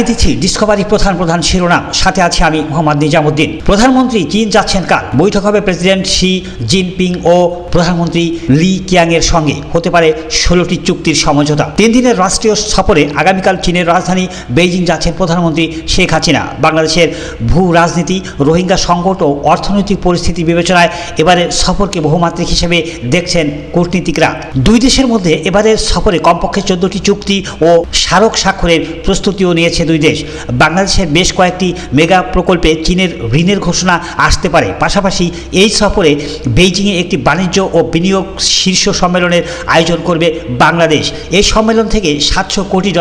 জানিয়ে দিচ্ছি ডিসকভারি প্রধান শিরোনাম, সাথে আছে আমি মোহাম্মদ নিজামুদ্দিন। প্রধানমন্ত্রী চীন যাচ্ছেন কাল। বৈঠক হবে প্রেসিডেন্ট শি জিনপিং ও প্রধানমন্ত্রী লি কিয়াংয়ের সঙ্গে। হতে পারে 16টি চুক্তির সমঝোতা। 3 দিনের রাষ্ট্রীয় সফরে আগামীকাল চীনের রাজধানী বেইজিং যাচ্ছেন প্রধানমন্ত্রী শেখ হাসিনা। বাংলাদেশের ভূ রাজনীতি, রোহিঙ্গা সংকট ও অর্থনৈতিক পরিস্থিতি বিবেচনায় এবারের সফরকে বহুমাত্রিক হিসেবে দেখছেন কূটনীতিকরা। দুই দেশের মধ্যে এবারের সফরে কমপক্ষে 14টি চুক্তি ও স্মারক স্বাক্ষরের প্রস্তুতিও নিয়েছে দুই দেশ। বাংলাদেশের বেশ কয়েকটি মেগা প্রকল্পে চীনের ঋণের ঘোষণা আসতে পারে। পাশাপাশি এই সফরে বেইজিংয়ে একটি বাণিজ্য ও বিনিয়োগ শীর্ষ সম্মেলনের আয়োজন করবে বাংলাদেশ। এই সম্মেলন থেকে $700 কোটি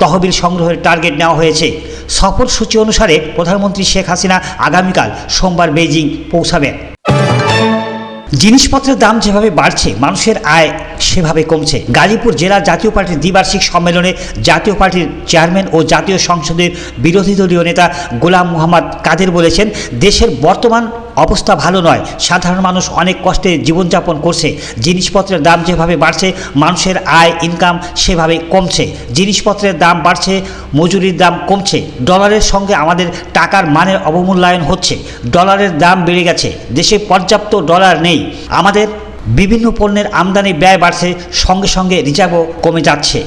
তহবিল সংগ্রহের টার্গেট নেওয়া হয়েছে। সফরসূচি অনুসারে প্রধানমন্ত্রী শেখ হাসিনা আগামীকাল সোমবার বেইজিং পৌঁছাবেন। জিনিসপত্রের দাম যেভাবে বাড়ছে, মানুষের আয় সেভাবে কমছে। গাজীপুর জেলা জাতীয় পার্টির দ্বিবার্ষিক সম্মেলনে জাতীয় পার্টির চেয়ারম্যান ও জাতীয় সংসদের বিরোধী দলীয় নেতা গোলাম মোহাম্মদ কাদের বলেছেন, দেশের বর্তমান অবস্থা ভালো নয়। সাধারণ মানুষ অনেক কষ্টে জীবনযাপন করছে। জিনিসপত্রের দাম যেভাবে বাড়ছে, মানুষের আয় ইনকাম সেভাবে কমছে। জিনিসপত্রের দাম বাড়ছে, মজুরির দাম কমছে। ডলারের সঙ্গে আমাদের টাকার মানের অবমূল্যায়ন হচ্ছে। ডলারের দাম বেড়ে গেছে। দেশে পর্যাপ্ত ডলার নেই। আমাদের বিভিন্ন পণ্যের আমদানি ব্যয় বাড়ছে, সঙ্গে সঙ্গে রিজার্ভও কমে যাচ্ছে।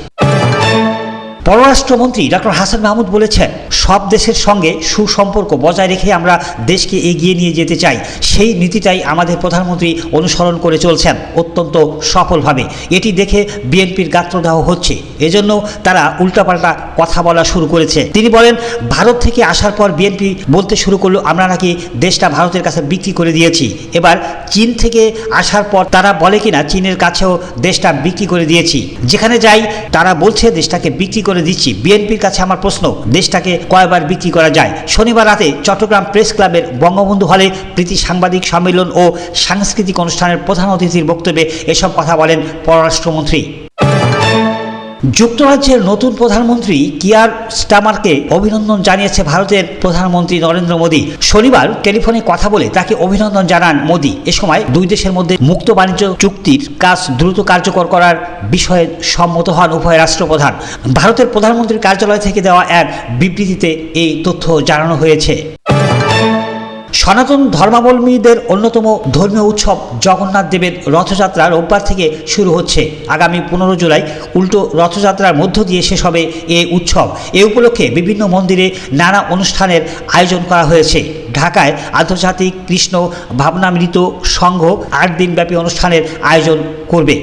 পররাষ্ট্রমন্ত্রী ডক্টর হাসান মাহমুদ বলেছেন, সব দেশের সঙ্গে সুসম্পর্ক বজায় রেখে আমরা দেশকে এগিয়ে নিয়ে যেতে চাই। সেই নীতিটাই আমাদের প্রধানমন্ত্রী অনুসরণ করে চলছেন অত্যন্ত সফলভাবে। এটি দেখে বিএনপির গাত্রদাহ হচ্ছে। এজন্য তারা উল্টাপাল্টা কথা বলা শুরু করেছে। তিনি বলেন, ভারত থেকে আসার পর বিএনপি বলতে শুরু করলো আমরা নাকি দেশটা ভারতের কাছে বিক্রি করে দিয়েছি। এবার চীন থেকে আসার পর তারা বলে কিনা চীনের কাছেও দেশটা বিক্রি করে দিয়েছি। যেখানে যাই তারা বলছে দেশটাকে বিক্রি করে দিচ্ছি। বিএনপির কাছে আমার প্রশ্ন, দেশটাকে কয়বার বিক্রি করা যায়? শনিবার রাতে চট্টগ্রাম প্রেস ক্লাবের বঙ্গবন্ধু হলে প্রীতি সাংবাদিক সম্মেলন ও সাংস্কৃতিক অনুষ্ঠানের প্রধান অতিথির বক্তব্যে এসব কথা বলেন পররাষ্ট্রমন্ত্রী। যুক্তরাজ্যের নতুন প্রধানমন্ত্রী কিয়ার স্টামারকে অভিনন্দন জানিয়েছে ভারতের প্রধানমন্ত্রী নরেন্দ্র মোদী। শনিবার টেলিফোনে কথা বলে তাকে অভিনন্দন জানান মোদী। এ সময় দুই দেশের মধ্যে মুক্ত বাণিজ্য চুক্তির কাজ দ্রুত কার্যকর করার বিষয়ে সম্মত হন উভয় রাষ্ট্রপ্রধান। ভারতের প্রধানমন্ত্রীর কার্যালয় থেকে দেওয়া এক বিবৃতিতে এই তথ্য জানানো হয়েছে। সনাতন ধর্মাবলম্বীদের অন্যতম ধর্মীয় উৎসব জগন্নাথ দেবের রথযাত্রা রোববার থেকে শুরু হচ্ছে। আগামী 15 জুলাই উল্টো রথযাত্রার মধ্য দিয়ে শেষ হবে এই উৎসব। এ উপলক্ষে বিভিন্ন মন্দিরে নানা অনুষ্ঠানের আয়োজন করা হয়েছে। ঢাকায় আন্তর্জাতিক কৃষ্ণ ভাবনামৃত সংঘ 8 দিনব্যাপী অনুষ্ঠানের আয়োজন করবে।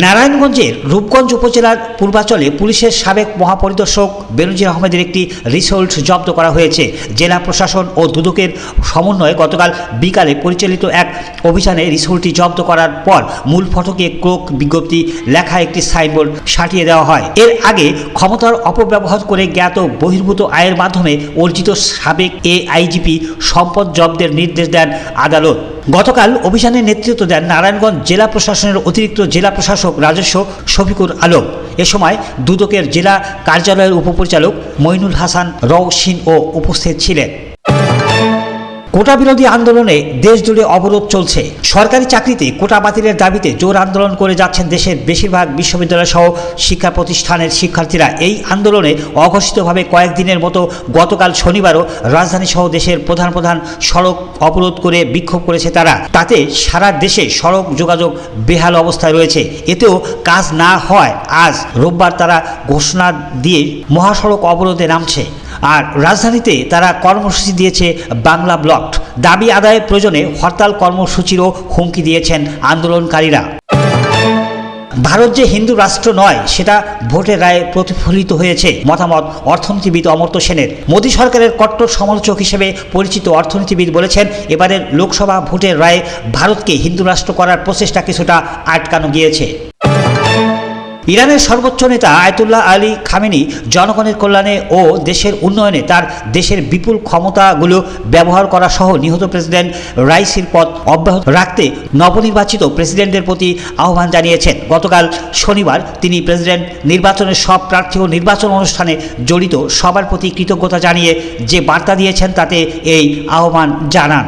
নারায়ণগঞ্জের রূপগঞ্জ উপজেলার পূর্বাচলে পুলিশের সাবেক মহাপরিদর্শক বেনজির আহমেদের একটি রিসোর্ট জব্দ করা হয়েছে। জেলা প্রশাসন ও দুদকের সমন্বয়ে গতকাল বিকালে পরিচালিত এক অভিযানে রিসোর্টটি জব্দ করার পর মূল ফটকে ক্লোক বিজ্ঞপ্তি লেখা একটি সাইনবোর্ড সাটিয়ে দেওয়া হয়। এর আগে ক্ষমতার অপব্যবহার করে জ্ঞাত বহির্ভূত আয়ের মাধ্যমে অর্জিত সাবেক এআইজিপি সম্পদ জব্দের নির্দেশ দেন আদালত। গতকাল অভিযানের নেতৃত্ব দেন নারায়ণগঞ্জ জেলা প্রশাসনের অতিরিক্ত জেলা প্রশাসক রাজস্ব শফিকুর আলম। এ সময় দুদকের জেলা কার্যালয়ের উপপরিচালক মইনুল হাসান রওশিন ও উপস্থিত ছিলেন। কোটা বিরোধী আন্দোলনে দেশ জুড়ে অবরোধ চলছে। সরকারি চাকরিতে কোটা বাতিলের দাবিতে জোর আন্দোলন করে যাচ্ছেন দেশের বেশিরভাগ বিশ্ববিদ্যালয় সহ শিক্ষা প্রতিষ্ঠানের শিক্ষার্থীরা। এই আন্দোলনে অঘোষিতভাবে কয়েকদিনের মতো গতকাল শনিবারও রাজধানী সহ দেশের প্রধান সড়ক অবরোধ করে বিক্ষোভ করেছে তারা। তাতে সারা দেশে সড়ক যোগাযোগ বেহাল অবস্থায় রয়েছে। এতেও কাজ না হয় আজ রোববার তারা ঘোষণা দিয়ে মহাসড়ক অবরোধে নামছে। আর রাজধানীতে তারা কর্মসূচি দিয়েছে বাংলা ব্লক। দাবি আদায়ের প্রয়োজনে হরতাল কর্মসূচিরও হুমকি দিয়েছেন আন্দোলনকারীরা। ভারত যে হিন্দু রাষ্ট্র নয় সেটা ভোটের রায়ে প্রতিফলিত হয়েছে, মতামত অর্থনীতিবিদ অমর্ত্য সেনের। মোদী সরকারের কট্টর সমালোচক হিসেবে পরিচিত অর্থনীতিবিদ বলেছেন, এবারের লোকসভা ভোটের রায়ে ভারতকে হিন্দু রাষ্ট্র করার প্রচেষ্টা কিছুটা আটকানো গিয়েছে। ইরানের সর্বোচ্চ নেতা আয়াতুল্লাহ আলী খামেনি জনগণের কল্যাণে ও দেশের উন্নয়নে তার দেশের বিপুল ক্ষমতাগুলো ব্যবহার করা সহ নিহত প্রেসিডেন্ট রাইসির পদ অব্যাহত রাখতে নবনির্বাচিত প্রেসিডেন্টের প্রতি আহ্বান জানিয়েছেন। গতকাল শনিবার তিনি প্রেসিডেন্ট নির্বাচনের সব প্রার্থী ও নির্বাচন অনুষ্ঠানে জড়িত সবার প্রতি কৃতজ্ঞতা জানিয়ে যে বার্তা দিয়েছেন তাতে এই আহ্বান জানান।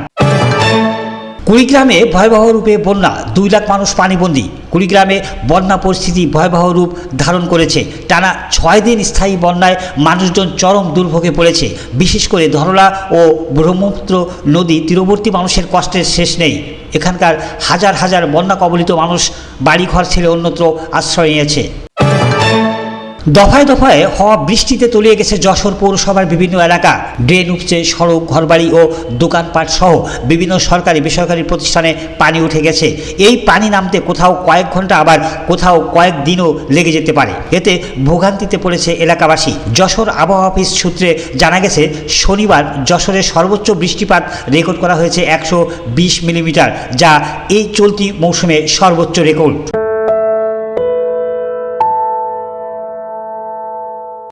কুড়িগ্রামে ভয়াবহ রূপে বন্যা, 2 লাখ মানুষ পানিবন্দী। কুড়িগ্রামে বন্যা পরিস্থিতি ভয়াবহ রূপ ধারণ করেছে। টানা 6 দিন স্থায়ী বন্যায় মানুষজন চরম দুর্ভোগে পড়েছে। বিশেষ করে ধরলা ও ব্রহ্মপুত্র নদী তীরবর্তী মানুষের কষ্টের শেষ নেই। এখানকার হাজার হাজার বন্যা কবলিত মানুষ বাড়িঘর ছেড়ে অন্যত্র আশ্রয় নিয়েছে। দফায় দফায় হওয়া বৃষ্টিতে তলিয়ে গেছে যশোর পৌরসভার বিভিন্ন এলাকা। ড্রেন উপচে সড়ক, ঘরবাড়ি ও দোকানপাট সহ বিভিন্ন সরকারি বেসরকারি প্রতিষ্ঠানে পানি উঠে গেছে। এই পানি নামতে কোথাও কয়েক ঘন্টা, আবার কোথাও কয়েক দিনও লেগে যেতে পারে। এতে ভোগান্তিতে পড়েছে এলাকাবাসী। যশোর আবহাওয়া অফিস সূত্রে জানা গেছে, শনিবার যশোরের সর্বোচ্চ বৃষ্টিপাত রেকর্ড করা হয়েছে 120 মিলিমিটার, যা এই চলতি মৌসুমে সর্বোচ্চ রেকর্ড।